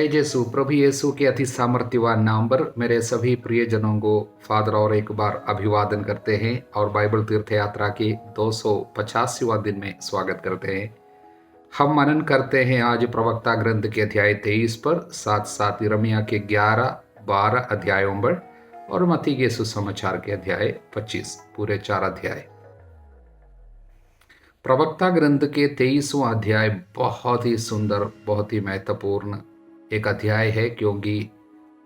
जय यीशु प्रभु यीशु के अति सामर्थ्यवान नाम पर मेरे सभी प्रियजनों को फादर और एक बार अभिवादन करते हैं और बाइबल तीर्थ यात्रा के 285वां दिन में स्वागत करते हैं। हम मनन करते हैं आज प्रवक्ता ग्रंथ के अध्याय 23 पर, साथ साथ यिर्मयाह के 11-12 अध्यायों पर और मत्ती के सुसमाचार के अध्याय 25, पूरे 4 अध्याय। प्रवक्ता ग्रंथ के 23वां अध्याय बहुत ही सुंदर, बहुत ही महत्वपूर्ण एक अध्याय है, क्योंकि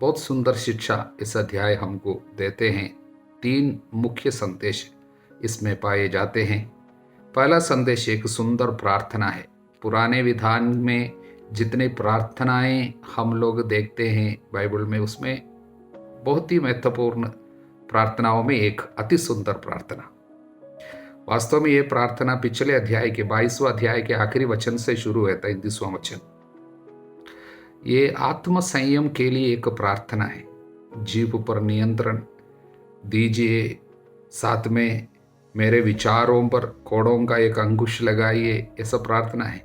बहुत सुंदर शिक्षा इस अध्याय हमको देते हैं। 3 मुख्य संदेश इसमें पाए जाते हैं। पहला संदेश एक सुंदर प्रार्थना है। पुराने विधान में जितने प्रार्थनाएं हम लोग देखते हैं बाइबल में, उसमें बहुत ही महत्वपूर्ण प्रार्थनाओं में एक अति सुंदर प्रार्थना। वास्तव में ये प्रार्थना पिछले अध्याय के 22वां अध्याय के आखिरी वचन से शुरू है, 33वां वचन। ये आत्म संयम के लिए एक प्रार्थना है। जीभ पर नियंत्रण दीजिए, साथ में मेरे विचारों पर कोड़ों का एक अंकुश लगाइए, ऐसा प्रार्थना है,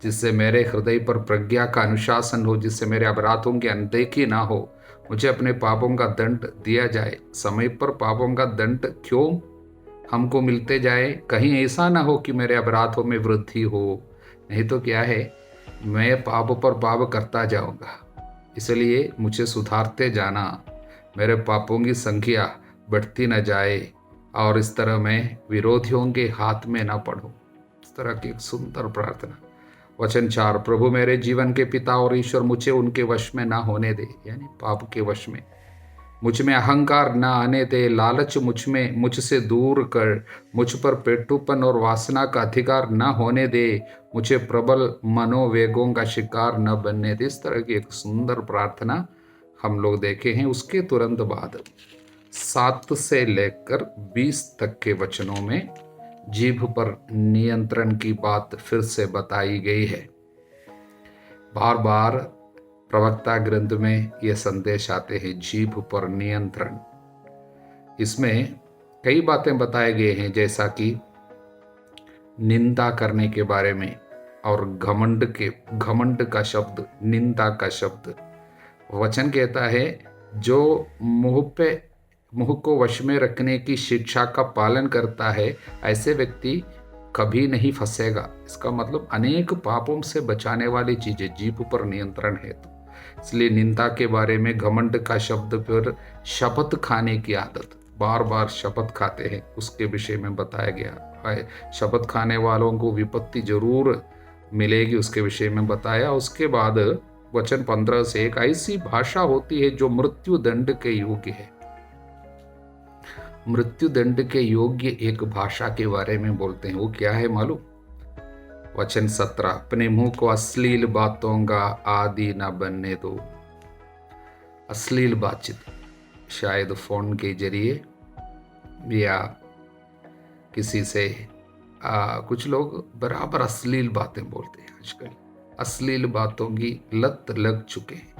जिससे मेरे हृदय पर प्रज्ञा का अनुशासन हो, जिससे मेरे अपराधों की अनदेखी ना हो, मुझे अपने पापों का दंड दिया जाए। समय पर पापों का दंड क्यों हमको मिलते जाए, कहीं ऐसा ना हो कि मेरे अपराधों में वृद्धि हो, नहीं तो क्या है, मैं पाप पर पाप करता जाऊंगा। इसलिए मुझे सुधारते जाना, मेरे पापों की संख्या बढ़ती न जाए और इस तरह मैं विरोधियों के हाथ में ना पड़ूं। इस तरह की एक सुंदर प्रार्थना। वचन 4, प्रभु मेरे जीवन के पिता और ईश्वर, मुझे उनके वश में ना होने दे, यानी पाप के वश में। मुझ में अहंकार न आने दे, लालच मुझसे दूर कर, मुझ पर पेटूपन और वासना का अधिकार न होने दे, मुझे प्रबल मनोवेगों का शिकार न बनने दे। इस तरह की एक सुंदर प्रार्थना हम लोग देखे हैं। उसके तुरंत बाद 7 से लेकर 20 तक के वचनों में जीभ पर नियंत्रण की बात फिर से बताई गई है। बार बार प्रवक्ता ग्रंथ में ये संदेश आते हैं, जीभ पर नियंत्रण। इसमें कई बातें बताए गए हैं, जैसा कि निंदा करने के बारे में और घमंड का शब्द, निंदा का शब्द। वचन कहता है, जो मुंह को वश में रखने की शिक्षा का पालन करता है, ऐसे व्यक्ति कभी नहीं फंसेगा। इसका मतलब अनेक पापों से बचाने वाली चीजें जीभ पर नियंत्रण है। तो इसलिए निंदा के बारे में, घमंड का शब्द पर शपथ खाने की आदत, बार बार शपथ खाते हैं, उसके विषय में बताया गया है। शपथ खाने वालों को विपत्ति जरूर मिलेगी, उसके विषय में बताया। उसके बाद वचन 15 से, एक ऐसी भाषा होती है जो मृत्यु दंड के योग्य है। मृत्यु दंड के योग्य एक भाषा के बारे में बोलते हैं, वो क्या है मालूम? वचन 17, अपने मुंह को अश्लील बातों का आदि न बनने दो। अश्लील बातचीत, शायद फोन के जरिए या किसी से कुछ लोग बराबर अश्लील बातें बोलते हैं। आजकल अश्लील बातों की लत लग चुके हैं।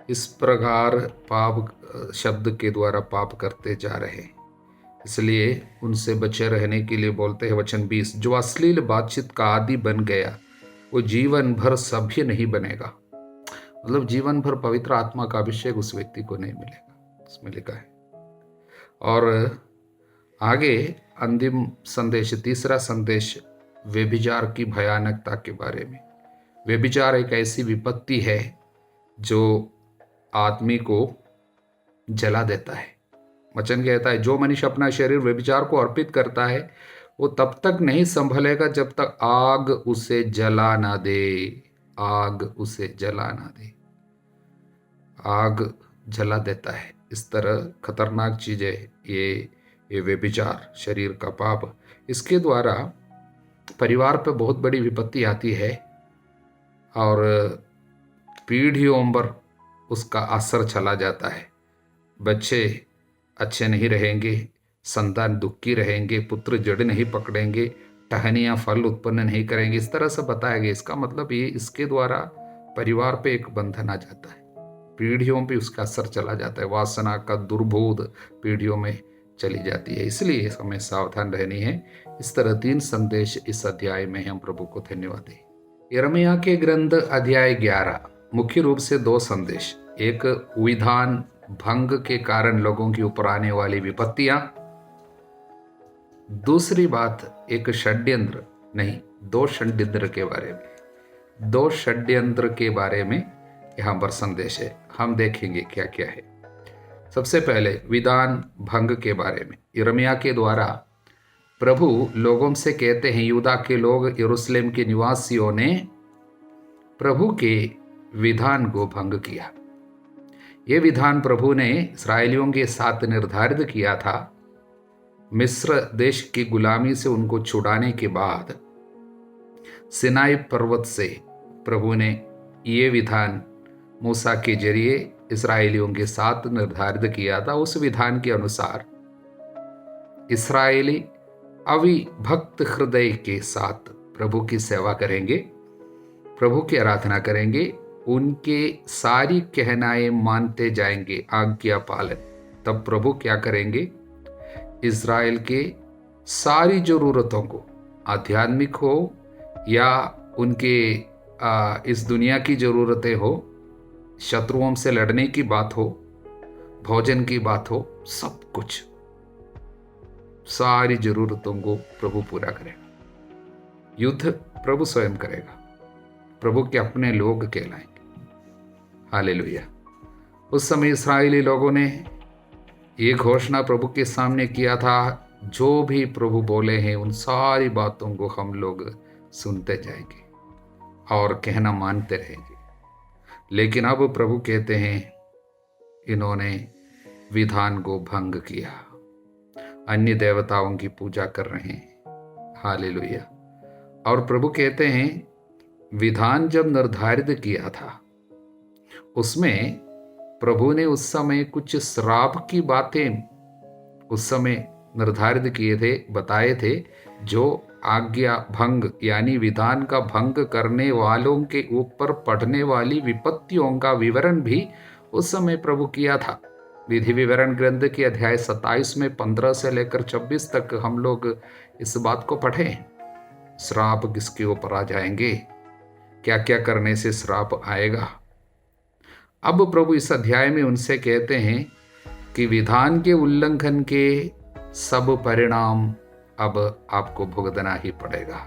इस प्रकार पाप शब्द के द्वारा पाप करते जा रहे हैं, इसलिए उनसे बचे रहने के लिए बोलते हैं। वचन 20, जो अश्लील बातचीत का आदी बन गया वो जीवन भर सभ्य नहीं बनेगा। मतलब जीवन भर पवित्र आत्मा का अभिषेक उस व्यक्ति को नहीं मिलेगा, इसमें लिखा है। और आगे अंतिम संदेश, तीसरा संदेश, व्यभिचार की भयानकता के बारे में। व्यभिचार एक ऐसी विपत्ति है जो आदमी को जला देता है। वचन कहता है, जो मनुष्य अपना शरीर व्यभिचार को अर्पित करता है वो तब तक नहीं संभलेगा जब तक आग उसे जला ना दे। आग उसे जला ना दे, आग जला देता है। इस तरह खतरनाक चीज है ये व्यभिचार, शरीर का पाप। इसके द्वारा परिवार पर बहुत बड़ी विपत्ति आती है और पीढ़ियों पर उसका असर चला जाता है। बच्चे अच्छे नहीं रहेंगे, संतान दुखी रहेंगे, पुत्र जड़ नहीं पकड़ेंगे, टहनियाँ फल उत्पन्न नहीं करेंगे। इस तरह से बताया गया। इसका मतलब ये, इसके द्वारा परिवार पे एक बंधन आ जाता है, पीढ़ियों पे उसका असर चला जाता है, वासना का दुर्बोध पीढ़ियों में चली जाती है। इसलिए हमें सावधान रहनी है। इस तरह 3 संदेश इस अध्याय में हम प्रभु को धन्यवाद दें। यिर्मयाह के ग्रंथ अध्याय 11 मुख्य रूप से दो संदेश, एक विधान भंग के कारण लोगों के ऊपर आने वाली विपत्तियां, दूसरी बात एक षड्यंत्र, नहीं, दो षड्यंत्र के बारे में, दो षड्यंत्र के बारे में यहां पर संदेश है। हम देखेंगे क्या क्या है। सबसे पहले विधान भंग के बारे में। यिर्मयाह के द्वारा प्रभु लोगों से कहते हैं, यूदा के लोग, यरूशलेम के निवासियों ने प्रभु के विधान को भंग किया। ये विधान प्रभु ने इस्राएलियों के साथ निर्धारित किया था। मिस्र देश की गुलामी से उनको छुड़ाने के बाद सिनाई पर्वत से प्रभु ने ये विधान मूसा के जरिए इस्राएलियों के साथ निर्धारित किया था। उस विधान के अनुसार इस्राएली अविभक्त हृदय के साथ प्रभु की सेवा करेंगे, प्रभु की आराधना करेंगे, उनके सारी कहनाएं मानते जाएंगे, आज्ञा पालन। तब प्रभु क्या करेंगे, इज़राइल के सारी ज़रूरतों को, आध्यात्मिक हो या उनके इस दुनिया की ज़रूरतें हो, शत्रुओं से लड़ने की बात हो, भोजन की बात हो, सब कुछ, सारी ज़रूरतों को प्रभु पूरा करेगा। युद्ध प्रभु स्वयं करेगा, प्रभु के अपने लोग कहलाएंगे। हालेलुया। उस समय इस्राएली लोगों ने ये घोषणा प्रभु के सामने किया था, जो भी प्रभु बोले हैं उन सारी बातों को हम लोग सुनते जाएंगे और कहना मानते रहेंगे। लेकिन अब प्रभु कहते हैं, इन्होंने विधान को भंग किया, अन्य देवताओं की पूजा कर रहे हैं। हालेलुया। और प्रभु कहते हैं, विधान जब निर्धारित किया था उसमें प्रभु ने उस समय कुछ श्राप की बातें उस समय निर्धारित किए थे, बताए थे। जो आज्ञा भंग यानी विधान का भंग करने वालों के ऊपर पड़ने वाली विपत्तियों का विवरण भी उस समय प्रभु किया था। विधि विवरण ग्रंथ के अध्याय 27 में 15 से लेकर 26 तक हम लोग इस बात को पढ़े। श्राप किसके ऊपर आ जाएंगे, क्या क्या करने से श्राप आएगा। अब प्रभु इस अध्याय में उनसे कहते हैं कि विधान के उल्लंघन के सब परिणाम अब आपको भुगतना ही पड़ेगा,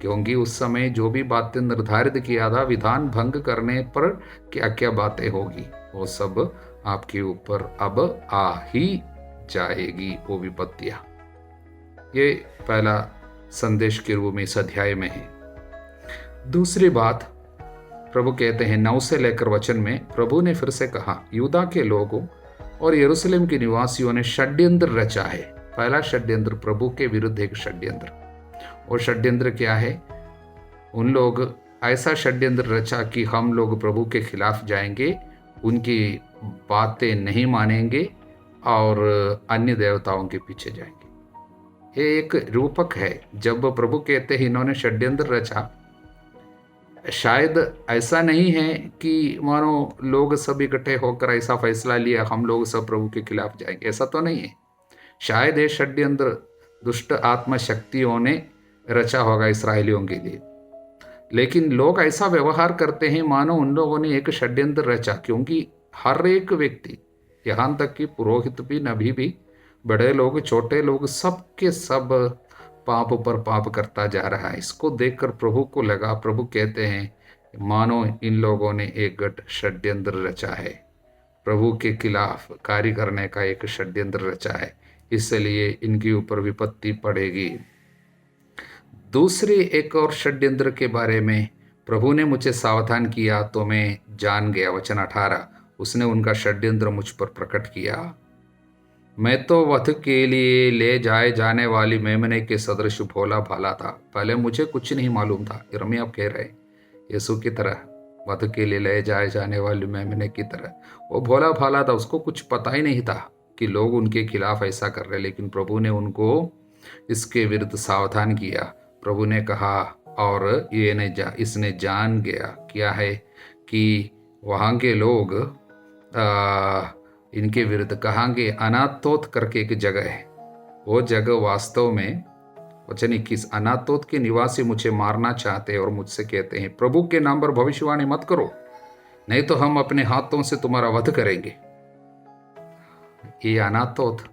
क्योंकि उस समय जो भी बातें निर्धारित किया था विधान भंग करने पर क्या क्या बातें होगी, वो सब आपके ऊपर अब आ ही जाएगी, वो विपत्तियां। ये पहला संदेश के रूप में इस अध्याय में है। दूसरी बात प्रभु कहते हैं 9 से लेकर वचन में, प्रभु ने फिर से कहा, यूदा के लोगों और यरूशलेम के निवासियों ने षड्यंत्र रचा है। पहला षड्यंत्र प्रभु के विरुद्ध एक षड्यंत्र, और षड्यंत्र क्या है, उन लोग ऐसा षड्यंत्र रचा कि हम लोग प्रभु के खिलाफ जाएंगे, उनकी बातें नहीं मानेंगे और अन्य देवताओं के पीछे जाएंगे। ये एक रूपक है। जब प्रभु कहते हैं इन्होंने षड्यंत्र रचा, शायद ऐसा नहीं है कि मानो लोग सब इकट्ठे होकर ऐसा फैसला लिया हम लोग सब प्रभु के खिलाफ जाएंगे, ऐसा तो नहीं है। शायद ये षड्यंत्र दुष्ट आत्मा शक्तियों ने रचा होगा इस्राएलियों के लिए, लेकिन लोग ऐसा व्यवहार करते हैं मानो उन लोगों ने एक षड्यंत्र रचा, क्योंकि हर एक व्यक्ति, यहाँ तक कि पुरोहित भी, नबी भी, बड़े लोग, छोटे लोग, सब के सब पाप पर पाप करता जा रहा है। इसको देखकर प्रभु को लगा, प्रभु कहते हैं मानो इन लोगों ने एक गठ षड्यंत्र रचा है, प्रभु के खिलाफ कार्य करने का एक षड्यंत्र रचा है, इसलिए इनके ऊपर विपत्ति पड़ेगी। दूसरे एक और षड्यंत्र के बारे में प्रभु ने मुझे सावधान किया तो मैं जान गया। वचन 18, उसने उनका षड्यंत्र मुझ पर प्रकट किया। मैं तो वध के लिए ले जाए जाने वाली मेमने के सदृश भोला भाला था। पहले मुझे कुछ नहीं मालूम था। यिर्मयाह कह रहे, यीशु की तरह, वध के लिए ले जाए जाने वाली मेमने की तरह वो भोला भाला था। उसको कुछ पता ही नहीं था कि लोग उनके खिलाफ ऐसा कर रहे, लेकिन प्रभु ने उनको इसके विरुद्ध सावधान किया। प्रभु ने कहा, और इसने जान गया क्या है कि वहाँ के लोग इनके विरुद्ध कहांगे। अनातोत करके एक जगह है, वो जगह वास्तव में वचन 21, अनातोत के निवासी मुझे मारना चाहते हैं और मुझसे कहते हैं, प्रभु के नाम पर भविष्यवाणी मत करो, नहीं तो हम अपने हाथों से तुम्हारा वध करेंगे। ये अनातोत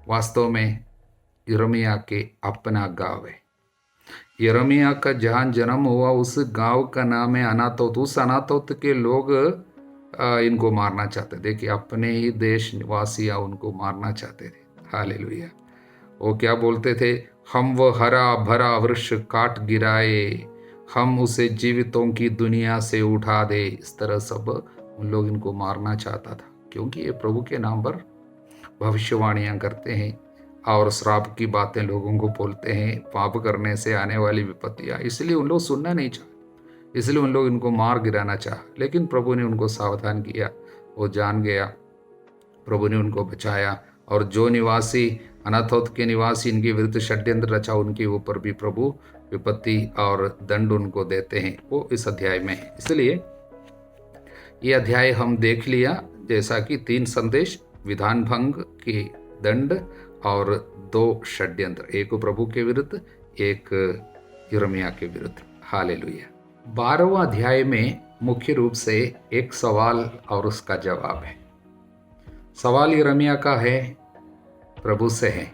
वास्तव में यिर्मयाह के अपना गांव है। यिर्मयाह का जहाँ जन्म हुआ उस गांव का नाम है अनातोत। उस अनातोत के लोग इनको मारना चाहते, देखिए अपने ही देश निवासी उनको मारना चाहते थे। हालेलुया। वो क्या बोलते थे, हम वो हरा भरा वृक्ष काट गिराए, हम उसे जीवितों की दुनिया से उठा दे। इस तरह सब उन लोग इनको मारना चाहता था, क्योंकि ये प्रभु के नाम पर भविष्यवाणियां करते हैं और श्राप की बातें लोगों को बोलते हैं, पाप करने से आने वाली विपत्तियां। इसलिए उन लोग सुनना नहीं चाहे, इसलिए उन लोग इनको मार गिराना चाहा। लेकिन प्रभु ने उनको सावधान किया, वो जान गया, प्रभु ने उनको बचाया। और जो निवासी अनाथोत के निवासी इनके विरुद्ध षड्यंत्र रचा, उनके ऊपर भी प्रभु विपत्ति और दंड उनको देते हैं, वो इस अध्याय में है। इसलिए ये अध्याय हम देख लिया, जैसा कि 3 संदेश, विधान भंग के दंड और 2 षड्यंत्र, एक प्रभु के विरुद्ध, एक यिर्मयाह के विरुद्ध। हालेलुया। 12वां अध्याय में मुख्य रूप से एक सवाल और उसका जवाब है। सवाल यिर्मयाह का है, प्रभु से है।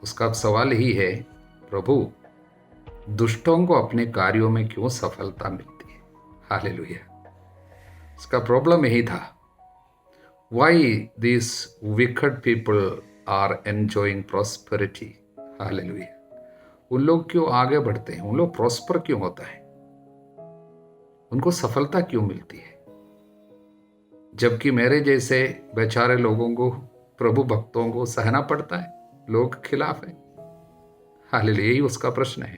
उसका सवाल ही है, प्रभु दुष्टों को अपने कार्यों में क्यों सफलता मिलती है? हालेलुया। इसका प्रॉब्लम यही था, why this wicked people are enjoying prosperity. Hallelujah. उन लोग क्यों आगे बढ़ते हैं, उन लोग प्रॉस्पर क्यों होता है, उनको सफलता क्यों मिलती है, जबकि मेरे जैसे बेचारे लोगों को, प्रभु भक्तों को सहना पड़ता है, लोग खिलाफ है। हालेलुया। यही उसका प्रश्न है।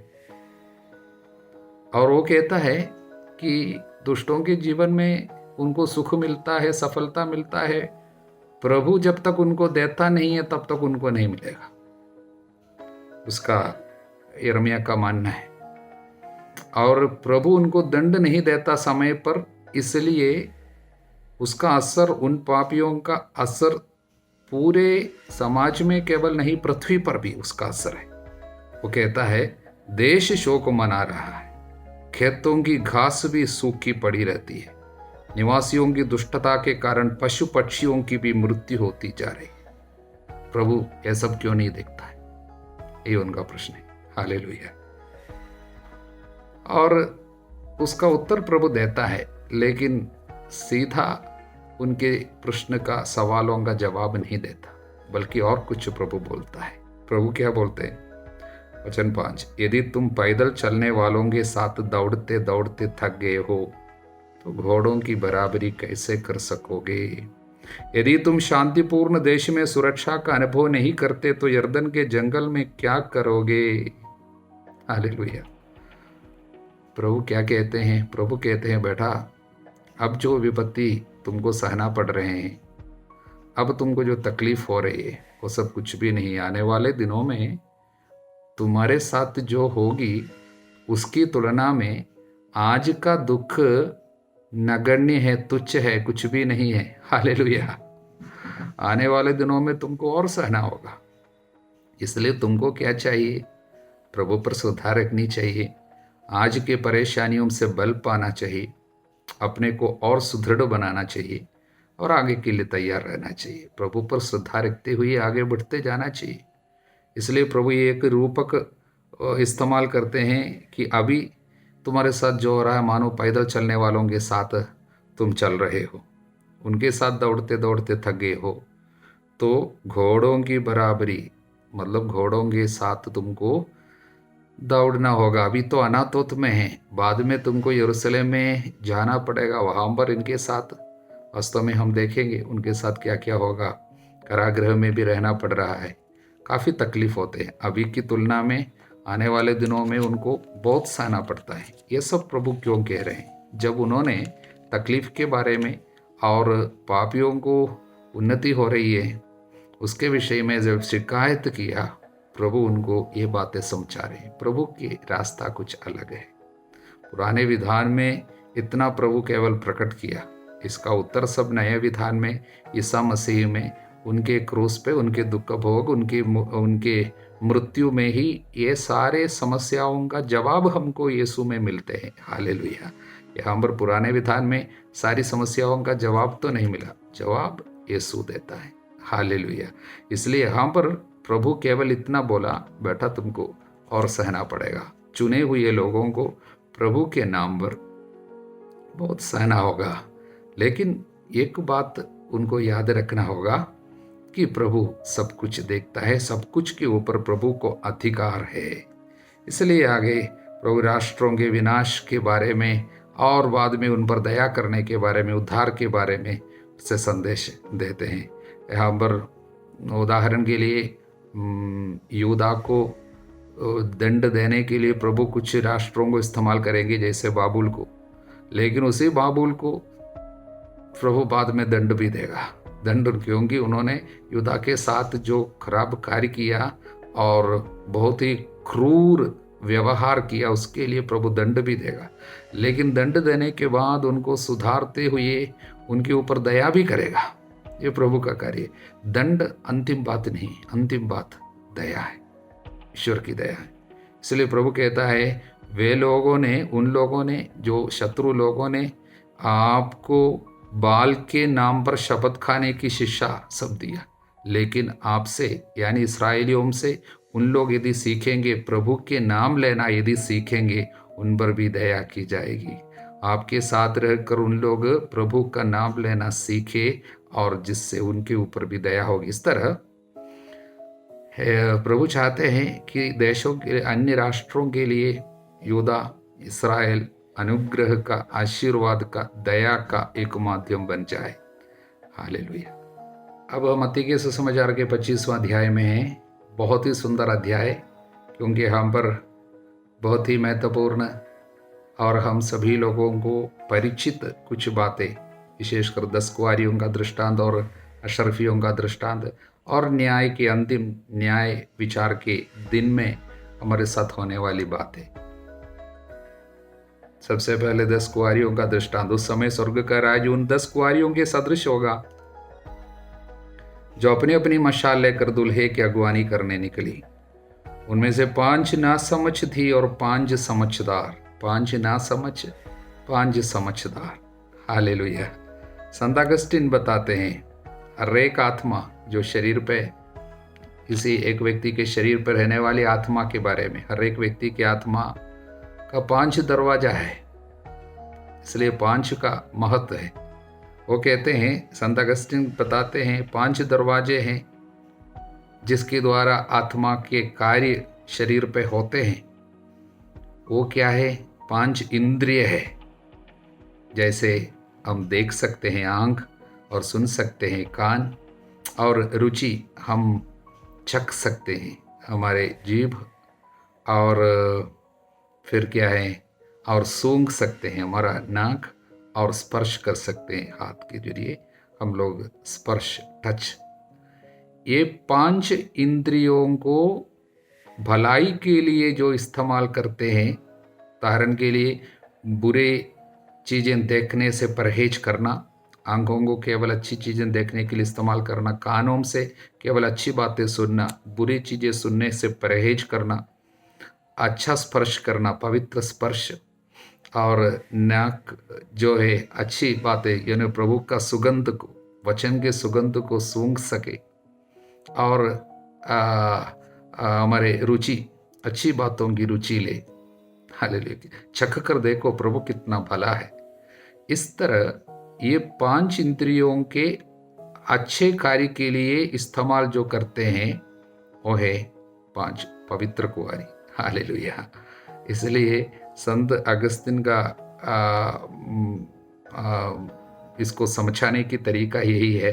और वो कहता है कि दुष्टों के जीवन में उनको सुख मिलता है, सफलता मिलता है, प्रभु जब तक उनको देता नहीं है तब तक उनको नहीं मिलेगा। उसका यिर्मयाह का मानना है। और प्रभु उनको दंड नहीं देता समय पर, इसलिए उसका असर, उन पापियों का असर पूरे समाज में केवल नहीं, पृथ्वी पर भी उसका असर है। वो कहता है, देश शोक मना रहा है, खेतों की घास भी सूखी पड़ी रहती है, निवासियों की दुष्टता के कारण पशु पक्षियों की भी मृत्यु होती जा रही है। प्रभु यह सब क्यों नहीं देखता है? ये उनका प्रश्न है। हालेलुया। और उसका उत्तर प्रभु देता है, लेकिन सीधा उनके प्रश्न का, सवालों का जवाब नहीं देता, बल्कि और कुछ प्रभु बोलता है। प्रभु क्या बोलते हैं? वचन 5, यदि तुम पैदल चलने वालों के साथ दौड़ते दौड़ते थक गए हो तो घोड़ों की बराबरी कैसे कर सकोगे? यदि तुम शांतिपूर्ण देश में सुरक्षा का अनुभव नहीं करते तो यर्दन के जंगल में क्या करोगे? हालेलुया। प्रभु क्या कहते हैं? प्रभु कहते हैं, बेटा अब जो विपत्ति तुमको सहना पड़ रहे हैं, अब तुमको जो तकलीफ हो रही है, वो सब कुछ भी नहीं। आने वाले दिनों में तुम्हारे साथ जो होगी उसकी तुलना में आज का दुख नगण्य है, तुच्छ है, कुछ भी नहीं है। हालेलुया। आने वाले दिनों में तुमको और सहना होगा। इसलिए तुमको क्या चाहिए? प्रभु पर श्रद्धा रखनी चाहिए, आज के परेशानियों से बल पाना चाहिए, अपने को और सुदृढ़ बनाना चाहिए और आगे के लिए तैयार रहना चाहिए। प्रभु पर श्रद्धा रखते हुए आगे बढ़ते जाना चाहिए। इसलिए प्रभु ये एक रूपक इस्तेमाल करते हैं कि अभी तुम्हारे साथ जो हो रहा है, मानो पैदल चलने वालों के साथ तुम चल रहे हो, उनके साथ दौड़ते दौड़ते थक गए हो, तो घोड़ों की बराबरी, मतलब घोड़ों के साथ तुमको दौड़ना होगा। अभी तो अनातोत में है, बाद में तुमको यरूशलेम में जाना पड़ेगा, वहाँ पर इनके साथ वास्तव में हम देखेंगे उनके साथ क्या क्या होगा। कारागृह में भी रहना पड़ रहा है, काफ़ी तकलीफ होते हैं। अभी की तुलना में आने वाले दिनों में उनको बहुत सहना पड़ता है। ये सब प्रभु क्यों कह रहे हैं? जब उन्होंने तकलीफ के बारे में और पापियों को उन्नति हो रही है उसके विषय में जब शिकायत किया, प्रभु उनको ये बातें समझा रहे हैं। प्रभु की रास्ता कुछ अलग है। पुराने विधान में इतना प्रभु केवल प्रकट किया, इसका उत्तर सब नए विधान में ईसा मसीह में, उनके क्रूस पे, उनके दुख भोग, उनके मृत्यु में ही ये सारे समस्याओं का जवाब हमको यीशु में मिलते हैं। हालेलुया। यहाँ पर पुराने विधान में सारी समस्याओं का जवाब तो नहीं मिला, जवाब यीशु देता है। हालेलुया। इसलिए यहाँ पर प्रभु केवल इतना बोला, बेटा तुमको और सहना पड़ेगा। चुने हुए लोगों को प्रभु के नाम पर बहुत सहना होगा, लेकिन एक बात उनको याद रखना होगा कि प्रभु सब कुछ देखता है, सब कुछ के ऊपर प्रभु को अधिकार है। इसलिए आगे प्रभु राष्ट्रों के विनाश के बारे में और बाद में उन पर दया करने के बारे में, उद्धार के बारे में से संदेश देते हैं। यहाँ पर उदाहरण के लिए यूदा को दंड देने के लिए प्रभु कुछ राष्ट्रों को इस्तेमाल करेंगे, जैसे बाबुल को, लेकिन उसी बाबुल को प्रभु बाद में दंड भी देगा। दंड क्योंकि उन्होंने यूदा के साथ जो खराब कार्य किया और बहुत ही क्रूर व्यवहार किया, उसके लिए प्रभु दंड भी देगा। लेकिन दंड देने के बाद उनको सुधारते हुए उनके ऊपर दया भी करेगा। ये प्रभु का कार्य है। दंड अंतिम बात नहीं, अंतिम बात दया है, ईश्वर की दया है। इसलिए प्रभु कहता है, वे लोगों ने, उन लोगों ने, जो शत्रु लोगों ने आपको बाल के नाम पर शपथ खाने की शिक्षा सब दिया, लेकिन आपसे यानी इस्राएलियों से उन लोग यदि सीखेंगे, प्रभु के नाम लेना यदि सीखेंगे, उन पर भी दया की जाएगी। आपके साथ रहकर उन लोग प्रभु का नाम लेना सीखे और जिससे उनके ऊपर भी दया होगी। इस तरह प्रभु चाहते हैं कि देशों के, अन्य राष्ट्रों के लिए यूदा, इस्राएल अनुग्रह का, आशीर्वाद का, दया का एक माध्यम बन जाए। हालेलुया। अब हम मत्ती के सुसमाचार के 25वां अध्याय में हैं। बहुत ही सुंदर अध्याय, क्योंकि यहाँ पर बहुत ही महत्वपूर्ण और हम सभी लोगों को परिचित कुछ बातें, विशेषकर 10 कुंवारियों का दृष्टांत और अशरफियों का दृष्टांत और न्याय के अंतिम न्याय विचार के दिन में हमारे साथ होने वाली बातें। सबसे पहले 10 कुंवारियों का दृष्टांत। उस समय स्वर्ग का राज्य उन 10 कुंवारियों के सदृश होगा जो अपनी अपनी मशाल लेकर दूल्हे की अगुवानी करने निकली। उनमें से 5 नासमझ थी और 5 समझदार। 5 नासमझ, 5 समझदार। हालेलुया। संत अगस्टिन बताते हैं, हर एक आत्मा जो शरीर पे, किसी एक व्यक्ति के शरीर पर रहने वाली आत्मा के बारे में, हर एक व्यक्ति की आत्मा का 5 दरवाजा है, इसलिए 5 का महत्व है। वो कहते हैं, संत अगस्टिन बताते हैं, 5 दरवाजे हैं जिसके द्वारा आत्मा के कार्य शरीर पे होते हैं। वो क्या है? 5 इंद्रिय है। जैसे हम देख सकते हैं आँख, और सुन सकते हैं कान, और रुचि हम चख सकते हैं हमारे जीभ, और फिर क्या है, और सूंघ सकते हैं हमारा नाक, और स्पर्श कर सकते हैं हाथ के जरिए हम लोग स्पर्श, टच। ये 5 इंद्रियों को भलाई के लिए जो इस्तेमाल करते हैं, उदाहरण के लिए बुरे चीज़ें देखने से परहेज करना, आंखों को केवल अच्छी चीज़ें देखने के लिए इस्तेमाल करना, कानों से केवल अच्छी बातें सुनना, बुरी चीज़ें सुनने से परहेज करना, अच्छा स्पर्श करना, पवित्र स्पर्श, और नाक जो है अच्छी बातें यानी प्रभु का सुगंध को, वचन के सुगंध को सूंघ सके, और हमारे रुचि अच्छी बातों की रुचि ले। हालेलुया। चख कर देखो प्रभु कितना भला है। इस तरह ये 5 इंद्रियों के अच्छे कार्य के लिए इस्तेमाल जो करते हैं वो है 5 पवित्र कुंवारी। हालेलुया। इसलिए संत अगस्तिन का इसको समझाने की तरीका यही है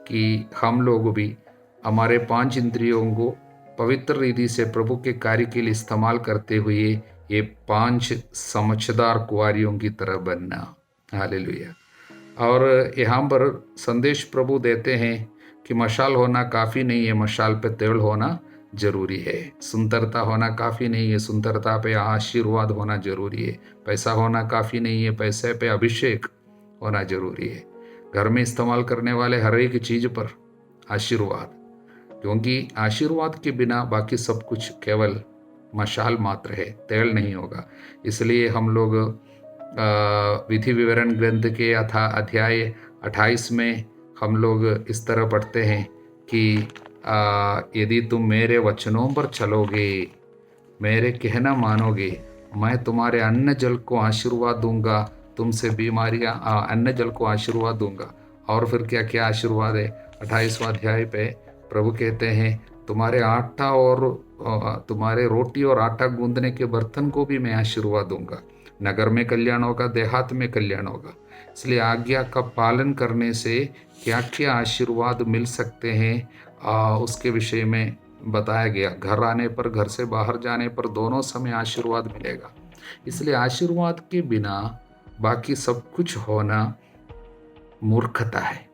कि हम लोग भी हमारे 5 इंद्रियों को पवित्र रीति से प्रभु के कार्य के लिए इस्तेमाल करते हुए ये 5 समझदार कुंवारियों की तरह बनना। हालेलुया। और यहाँ पर संदेश प्रभु देते हैं कि मशाल होना काफ़ी नहीं है, मशाल पे तेल होना जरूरी है। सुंदरता होना काफ़ी नहीं है, सुंदरता पे आशीर्वाद होना जरूरी है। पैसा होना काफ़ी नहीं है, पैसे पे अभिषेक होना जरूरी है। घर में इस्तेमाल करने वाले हर एक चीज़ पर आशीर्वाद, क्योंकि आशीर्वाद के बिना बाकी सब कुछ केवल मशाल मात्र है, तेल नहीं होगा। इसलिए हम लोग विधि विवरण ग्रंथ के अध्याय 28 में हम लोग इस तरह पढ़ते हैं कि यदि तुम मेरे वचनों पर चलोगे, मेरे कहना मानोगे, मैं तुम्हारे अन्न जल को आशीर्वाद दूंगा, तुमसे बीमारियां अन्न जल को आशीर्वाद दूंगा। और फिर क्या क्या आशीर्वाद है? 28वां अध्याय पे प्रभु कहते हैं तुम्हारे आटा और तुम्हारे रोटी और आटा गूंदने के बर्तन को भी मैं आशीर्वाद दूंगा। नगर में कल्याण होगा, देहात में कल्याण होगा। इसलिए आज्ञा का पालन करने से क्या क्या आशीर्वाद मिल सकते हैं उसके विषय में बताया गया। घर आने पर, घर से बाहर जाने पर दोनों समय आशीर्वाद मिलेगा। इसलिए आशीर्वाद के बिना बाकी सब कुछ होना मूर्खता है।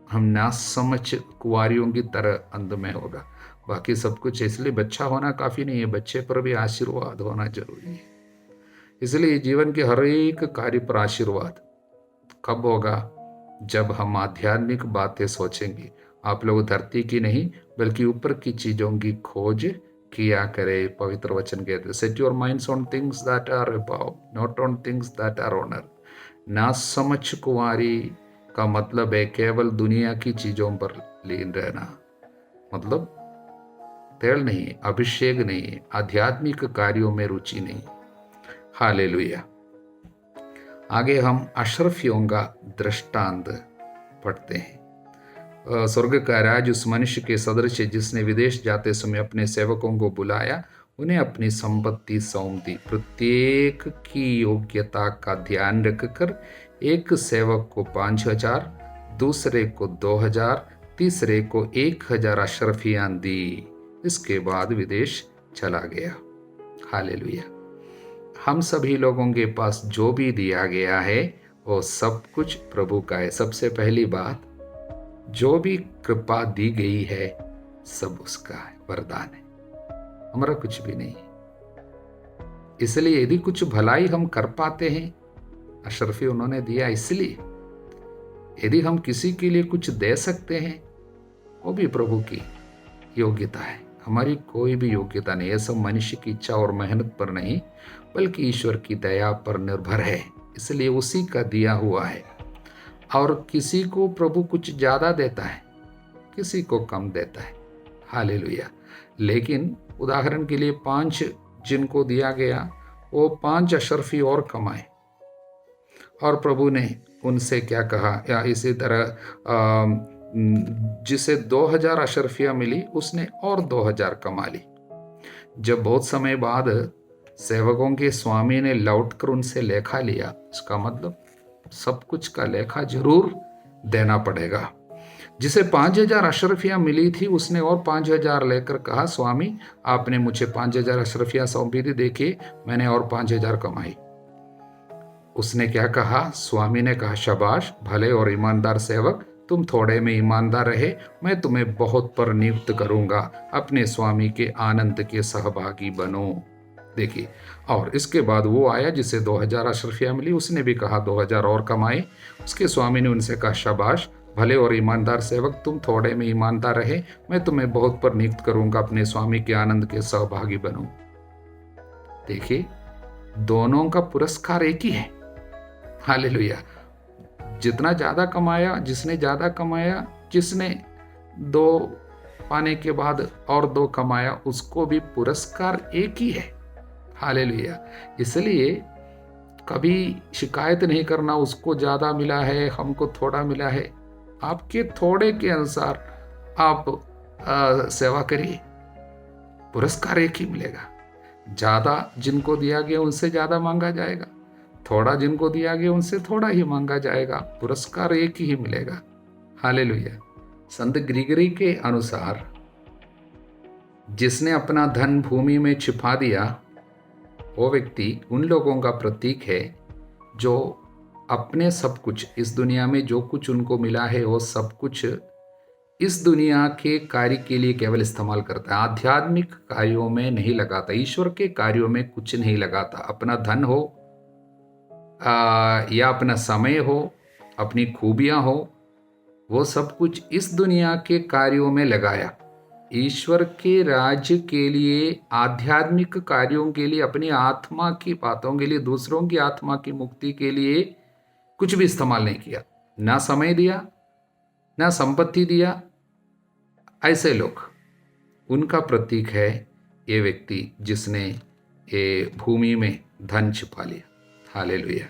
हम नासमझ कुंवारियों की तरह अंध में होगा। बाकी सब कुछ, इसलिए बच्चा होना काफ़ी नहीं है, बच्चे पर भी आशीर्वाद होना जरूरी है। इसलिए जीवन के हर एक कार्य पर आशीर्वाद कब होगा? जब हम आध्यात्मिक बातें सोचेंगे। आप लोग धरती की नहीं बल्कि ऊपर की चीज़ों की खोज किया करे। पवित्र वचन कहते हैं set your minds on things that are above, not on things that are on earth. नासमझ कुंवारी का मतलब है केवल दुनिया की चीज़ों पर लीन रहना, मतलब तेल नहीं, अभिषेक नहीं, आध्यात्मिक कार्यों में रुचि नहीं। हालेलुया। आगे हम अशरफियों का दृष्टांत पढ़ते हैं। स्वर्ग का राज उस मनुष्य के सदृश है जिसने विदेश जाते समय अपने सेवकों को बुलाया, उन्हें अपनी संपत्ति सौंप दी। प्रत्येक की योग्यता का ध्यान रखकर एक सेवक को 5,000, दूसरे को 2,000, तीसरे को 1,000 अशरफियां दी। इसके बाद विदेश चला गया। हालेलुया। हम सभी लोगों के पास जो भी दिया गया है वो सब कुछ प्रभु का है। सबसे पहली बात, जो भी कृपा दी गई है सब उसका है, वरदान है, हमारा कुछ भी नहीं। इसलिए यदि कुछ भलाई हम कर पाते हैं, अशरफी उन्होंने दिया इसलिए। यदि हम किसी के लिए कुछ दे सकते हैं, वो भी प्रभु की योग्यता है, हमारी कोई भी योग्यता नहीं। यह सब मनुष्य की इच्छा और मेहनत पर नहीं बल्कि ईश्वर की दया पर निर्भर है। इसलिए उसी का दिया हुआ है। और किसी को प्रभु कुछ ज़्यादा देता है, किसी को कम देता है। हालेलुया। लेकिन उदाहरण के लिए 5 जिनको दिया गया वो 5 अशरफी और कमाए, और प्रभु ने उनसे क्या कहा? या इसी तरह जिसे 2,000 अशरफियाँ मिली उसने और 2,000 कमा ली। जब बहुत समय बाद सेवकों के स्वामी ने लौटकर उनसे लेखा लिया, इसका मतलब सब कुछ का लेखा जरूर देना पड़ेगा। जिसे 5,000 अशरफियाँ मिली थी उसने और 5,000 लेकर कहा, स्वामी आपने मुझे 5,000 अशरफियाँ सौंपी थी, देखिए मैंने और 5,000 कमाई। उसने क्या कहा? स्वामी ने कहा, शाबाश भले और ईमानदार सेवक, तुम थोड़े में ईमानदार रहे, मैं तुम्हें बहुत पर नियुक्त करूंगा, अपने स्वामी के आनंद के सहभागी बनो। देखिए, और इसके बाद वो आया जिसे 2,000 अशरफियाँ मिली, उसने भी कहा 2,000 और कमाए। उसके स्वामी ने उनसे कहा, शाबाश भले और ईमानदार सेवक, तुम थोड़े में ईमानदार रहे, मैं तुम्हें बहुत पर नियुक्त करूंगा, अपने स्वामी के आनंद के सहभागी बनो। देखिए, दोनों का पुरस्कार एक ही है। हालेलुया। जितना ज़्यादा कमाया, जिसने ज़्यादा कमाया, जिसने 2 पाने के बाद और 2 कमाया, उसको भी पुरस्कार एक ही है। हालेलुया। इसलिए कभी शिकायत नहीं करना, उसको ज़्यादा मिला है, हमको थोड़ा मिला है। आपके थोड़े के अनुसार आप सेवा करिए, पुरस्कार एक ही मिलेगा। ज़्यादा जिनको दिया गया उनसे ज़्यादा मांगा जाएगा, थोड़ा जिनको दिया गया उनसे थोड़ा ही मांगा जाएगा, पुरस्कार एक ही मिलेगा। हालेलुया। संत ग्रीगरी के अनुसार जिसने अपना धन भूमि में छिपा दिया, वो व्यक्ति उन लोगों का प्रतीक है जो अपने सब कुछ, इस दुनिया में जो कुछ उनको मिला है वो सब कुछ इस दुनिया के कार्य के लिए केवल इस्तेमाल करता है, आध्यात्मिक कार्यों में नहीं लगाता, ईश्वर के कार्यों में कुछ नहीं लगाता। अपना धन हो या अपना समय हो, अपनी खूबियां हो, वो सब कुछ इस दुनिया के कार्यों में लगाया, ईश्वर के राज्य के लिए, आध्यात्मिक कार्यों के लिए, अपनी आत्मा की बातों के लिए, दूसरों की आत्मा की मुक्ति के लिए कुछ भी इस्तेमाल नहीं किया। ना समय दिया, ना संपत्ति दिया। ऐसे लोग, उनका प्रतीक है ये व्यक्ति जिसने ये भूमि में धन छिपा लिया। हालेलुया।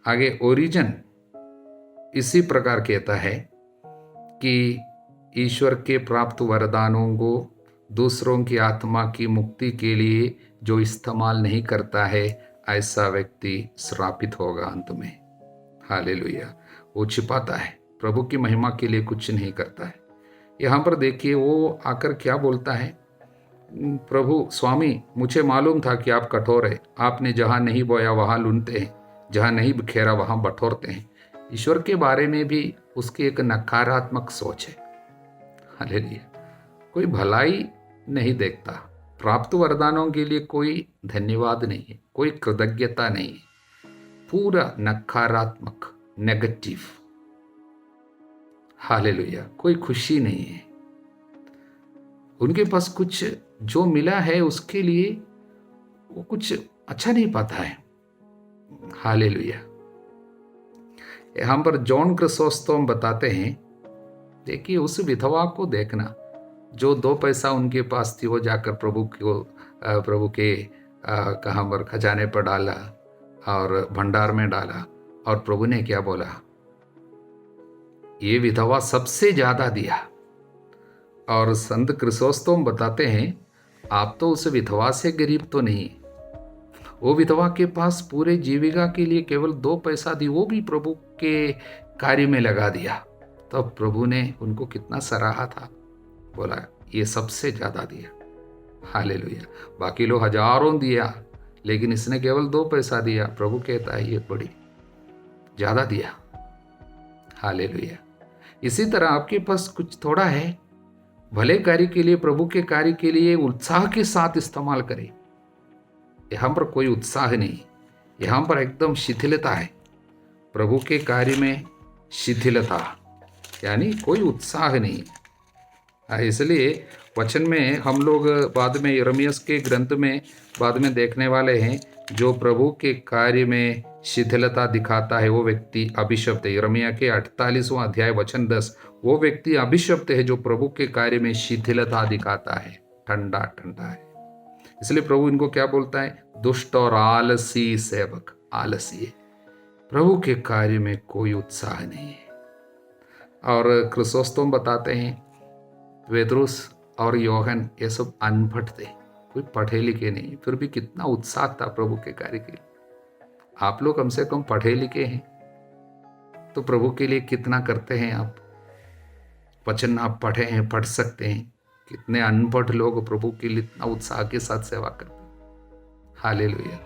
आगे ओरिजन इसी प्रकार कहता है कि ईश्वर के प्राप्त वरदानों को दूसरों की आत्मा की मुक्ति के लिए जो इस्तेमाल नहीं करता है, ऐसा व्यक्ति श्रापित होगा अंत में। हालेलुया। वो छिपाता है, प्रभु की महिमा के लिए कुछ नहीं करता है। यहाँ पर देखिए वो आकर क्या बोलता है, प्रभु स्वामी, मुझे मालूम था कि आप कठोर है, आपने जहाँ नहीं बोया वहाँ लूनते हैं, जहाँ नहीं बिखेरा वहाँ बटोरते हैं। ईश्वर के बारे में भी उसकी एक नकारात्मक सोच है। हालेलुया। कोई भलाई नहीं देखता, प्राप्त वरदानों के लिए कोई धन्यवाद नहीं है, कोई कृतज्ञता नहीं है, पूरा नकारात्मक, नेगेटिव। हालेलुया। कोई खुशी नहीं है। उनके पास कुछ जो मिला है उसके लिए वो कुछ अच्छा नहीं पाता है। हालेलुया। यहाँ पर जॉन क्रिसोस्टोम बताते हैं, देखिए उस विधवा को देखना जो 2 पैसा उनके पास थी, वो जाकर प्रभु के कहाँ पर खजाने पर डाला और भंडार में डाला, और प्रभु ने क्या बोला, ये विधवा सबसे ज्यादा दिया। और संत क्रिसोस्टोम बताते हैं, आप तो उस विधवा से गरीब तो नहीं, वो विधवा के पास पूरे जीविका के लिए केवल 2 पैसा दी, वो भी प्रभु के कार्य में लगा दिया। तब तो प्रभु ने उनको कितना सराहा था, बोला ये सबसे ज्यादा दिया। हालेलुया। बाकी लोग हजारों दिया, लेकिन इसने केवल 2 पैसा दिया। प्रभु कहता है ये बड़ी ज्यादा दिया। हालेलुया। इसी तरह आपके पास कुछ थोड़ा है, भले कार्य के लिए, प्रभु के कार्य के लिए उत्साह के साथ इस्तेमाल करें। यहाँ पर कोई उत्साह नहीं, यहाँ पर एकदम शिथिलता है। प्रभु के कार्य में शिथिलता, यानी कोई उत्साह नहीं। इसलिए वचन में हम लोग बाद में यिर्मयाह के ग्रंथ में बाद में देखने वाले हैं, जो प्रभु के कार्य में शिथिलता दिखाता है वो व्यक्ति अभिशप्त है। यिर्मयाह के 48वां अध्याय वचन 10, वो व्यक्ति अभिशप्त है जो प्रभु के कार्य में शिथिलता दिखाता है, ठंडा ठंडा है। इसलिए प्रभु इनको क्या बोलता है, दुष्ट और आलसी सेवक। आलसी है, प्रभु के कार्य में कोई उत्साह नहीं है। और क्रिसोस्टोम बताते हैं पेत्रुस और योहन ये सब अनपढ़ थे, कोई पढ़े लिखे नहीं, फिर भी कितना उत्साह था प्रभु के कार्य के लिए। आप लोग कम से कम पढ़े लिखे हैं तो प्रभु के लिए कितना करते हैं आप। वचन आप पढ़े हैं, पढ़ सकते हैं। कितने अनपढ़ लोग प्रभु के लिए इतना उत्साह के साथ सेवा करते हैं। हालेलुया।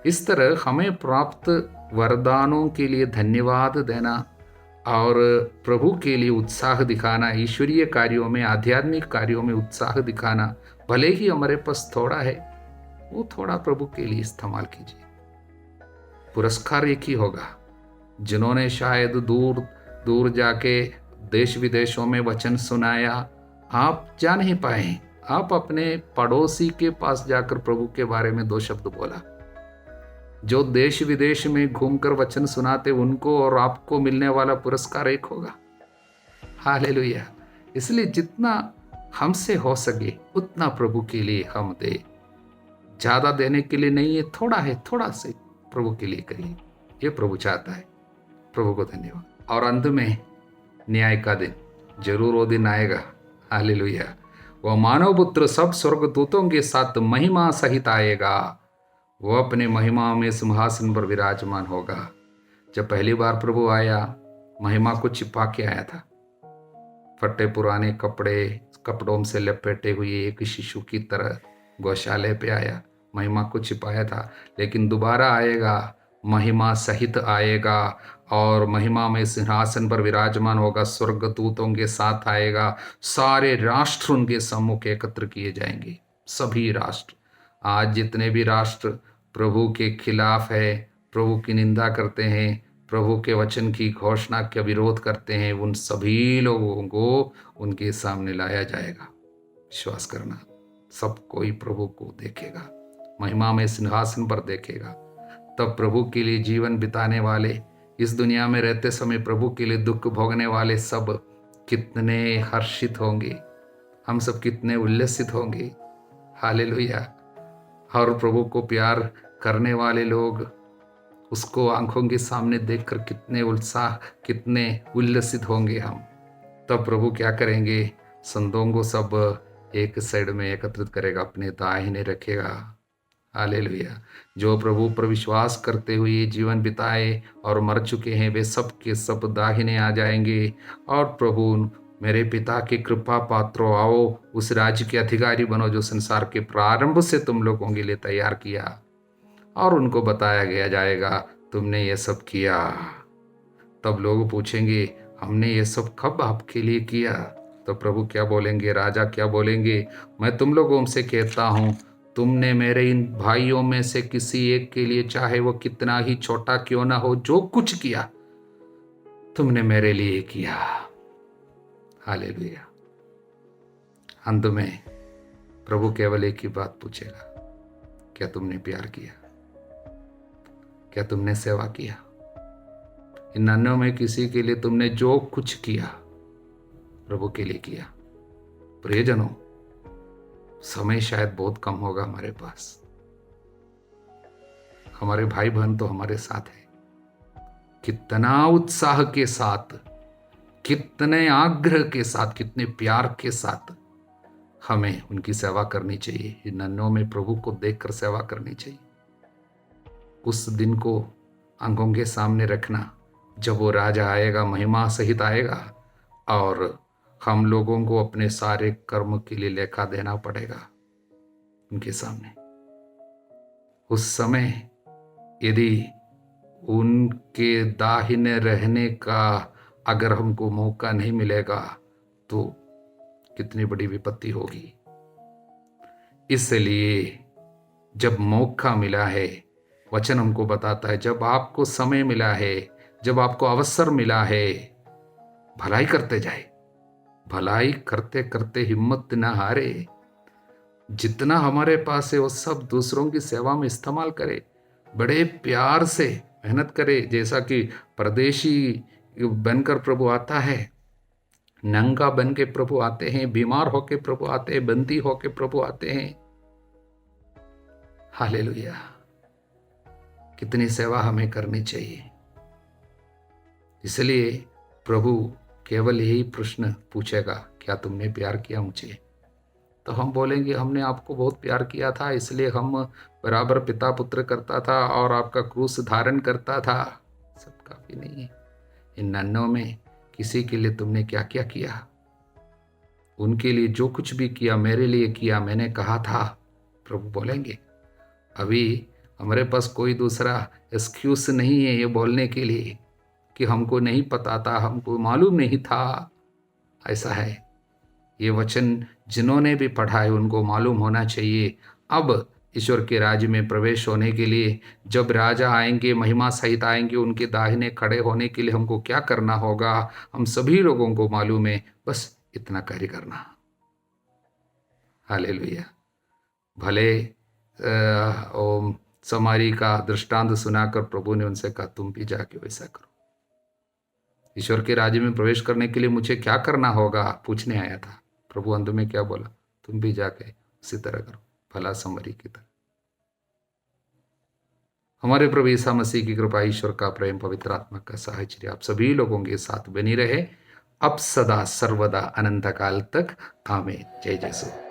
इस तरह हमें प्राप्त वरदानों के लिए धन्यवाद देना और प्रभु के लिए उत्साह दिखाना, ईश्वरीय कार्यों में, आध्यात्मिक कार्यों में उत्साह दिखाना, भले ही हमारे पास थोड़ा है, वो थोड़ा प्रभु के लिए इस्तेमाल कीजिए। पुरस्कार एक ही होगा। जिन्होंने शायद दूर दूर जाके देश विदेशों में वचन सुनाया, आप जा नहीं पाए, आप अपने पड़ोसी के पास जाकर प्रभु के बारे में 2 शब्द बोला। जो देश विदेश में घूमकर वचन सुनाते, उनको और आपको मिलने वाला पुरस्कार एक होगा। हालेलुया। इसलिए जितना हमसे हो सके उतना प्रभु के लिए हम दे। ज्यादा देने के लिए नहीं है, थोड़ा है, थोड़ा से प्रभु के लिए करिए, ये प्रभु चाहता है। प्रभु को धन्यवाद। और अंत में न्याय का दिन, जरूर वो दिन आएगा। हालेलुया। वह मानव पुत्र सब स्वर्गदूतों के साथ महिमा सहित आएगा। वो अपने महिमा में सिंहासन पर विराजमान होगा। जब पहली बार प्रभु आया, महिमा को छिपा के आया था। फटे पुराने कपड़ों से लपेटे हुए एक शिशु की तरह गौशाले पे आया, महिमा को छिपाया था। लेकिन दोबारा आएगा, महिमा सहित आएगा और महिमा में सिंहासन पर विराजमान होगा, स्वर्गदूतों के साथ आएगा। सारे राष्ट्र उनके सम्मुख एकत्र किए जाएंगे। सभी राष्ट्र, आज जितने भी राष्ट्र प्रभु के खिलाफ है, प्रभु की निंदा करते हैं, प्रभु के वचन की घोषणा का विरोध करते हैं, उन सभी लोगों को उनके सामने लाया जाएगा। विश्वास करना, सब कोई प्रभु को देखेगा, महिमा में सिंहासन पर देखेगा। तब प्रभु के लिए जीवन बिताने वाले, इस दुनिया में रहते समय प्रभु के लिए दुख भोगने वाले सब कितने हर्षित होंगे, हम सब कितने उल्लसित होंगे। हालेलुया। और प्रभु को प्यार करने वाले लोग उसको आंखों के सामने देखकर कितने उत्साह, कितने उल्लसित होंगे हम। तब प्रभु क्या करेंगे, संतों को सब एक साइड में एकत्रित करेगा, अपने दाहिने रखेगा। हालेलुया। जो प्रभु पर विश्वास करते हुए ये जीवन बिताए और मर चुके हैं, वे सब के सब दाहिने आ जाएंगे। और प्रभु, मेरे पिता की कृपा पात्रों, आओ उस राज्य के अधिकारी बनो जो संसार के प्रारंभ से तुम लोगों के लिए तैयार किया। और उनको बताया गया जाएगा, तुमने ये सब किया। तब लोग पूछेंगे, हमने ये सब कब आपके लिए किया? तो प्रभु क्या बोलेंगे, राजा क्या बोलेंगे, मैं तुम लोगों से कहता हूं, तुमने मेरे इन भाइयों में से किसी एक के लिए, चाहे वो कितना ही छोटा क्यों ना हो, जो कुछ किया तुमने मेरे लिए किया। हालेलुया। अंत में प्रभु केवल एक ही बात पूछेगा, क्या तुमने प्यार किया? क्या तुमने सेवा किया? इन नन्हों में किसी के लिए तुमने जो कुछ किया, प्रभु के लिए किया। प्रियजनों, समय शायद बहुत कम होगा हमारे पास, हमारे भाई बहन तो हमारे साथ है। कितना उत्साह के साथ, कितने आग्रह के साथ, कितने प्यार के साथ हमें उनकी सेवा करनी चाहिए। इन नन्हों में प्रभु को देखकर सेवा करनी चाहिए। उस दिन को आंखों के सामने रखना, जब वो राजा आएगा, महिमा सहित आएगा, और हम लोगों को अपने सारे कर्म के लिए लेखा देना पड़ेगा उनके सामने। उस समय यदि उनके दाहिने रहने का अगर हमको मौका नहीं मिलेगा तो कितनी बड़ी विपत्ति होगी। इसलिए जब मौका मिला है, वचन हमको बताता है, जब आपको समय मिला है, जब आपको अवसर मिला है, भलाई करते जाए। भलाई करते करते हिम्मत न हारे। जितना हमारे पास है वो सब दूसरों की सेवा में इस्तेमाल करे, बड़े प्यार से मेहनत करे। जैसा कि परदेशी बनकर प्रभु आता है, नंगा बन के प्रभु आते हैं, बीमार होके प्रभु आते हैं, बंदी होके प्रभु आते हैं। हालेलुया। कितनी सेवा हमें करनी चाहिए। इसलिए प्रभु केवल यही प्रश्न पूछेगा, क्या तुमने प्यार किया मुझे? तो हम बोलेंगे, हमने आपको बहुत प्यार किया था, इसलिए हम बराबर पिता पुत्र करता था और आपका क्रूस धारण करता था। सब काफी नहीं है। इन नन्हों में किसी के लिए तुमने क्या क्या किया? उनके लिए जो कुछ भी किया, मेरे लिए किया, मैंने कहा था। प्रभु बोलेंगे, अभी हमारे पास कोई दूसरा एक्सक्यूज नहीं है ये बोलने के लिए कि हमको नहीं पता था, हमको मालूम नहीं था। ऐसा है, ये वचन जिन्होंने भी पढ़ा है उनको मालूम होना चाहिए। अब ईश्वर के राज्य में प्रवेश होने के लिए, जब राजा आएंगे, महिमा सहित आएंगे, उनके दाहिने खड़े होने के लिए हमको क्या करना होगा, हम सभी लोगों को मालूम है। बस इतना कार्य करना। हालेलुया। भले समारी का दृष्टांत सुनाकर प्रभु ने उनसे कहा, तुम भी जाके वैसा करो। ईश्वर के राज्य में प्रवेश करने के लिए मुझे क्या करना होगा पूछने आया था। प्रभु अंत में क्या बोला, तुम भी जाके उसी तरह करो, भला समरी की तरह। हमारे प्रभु ईसा मसीह की कृपा, ईश्वर का प्रेम, पवित्र आत्मा का साहचर्य आप सभी लोगों के साथ बनी रहे, अब सदा सर्वदा अनंत काल तक। आमीन। जय जय सो।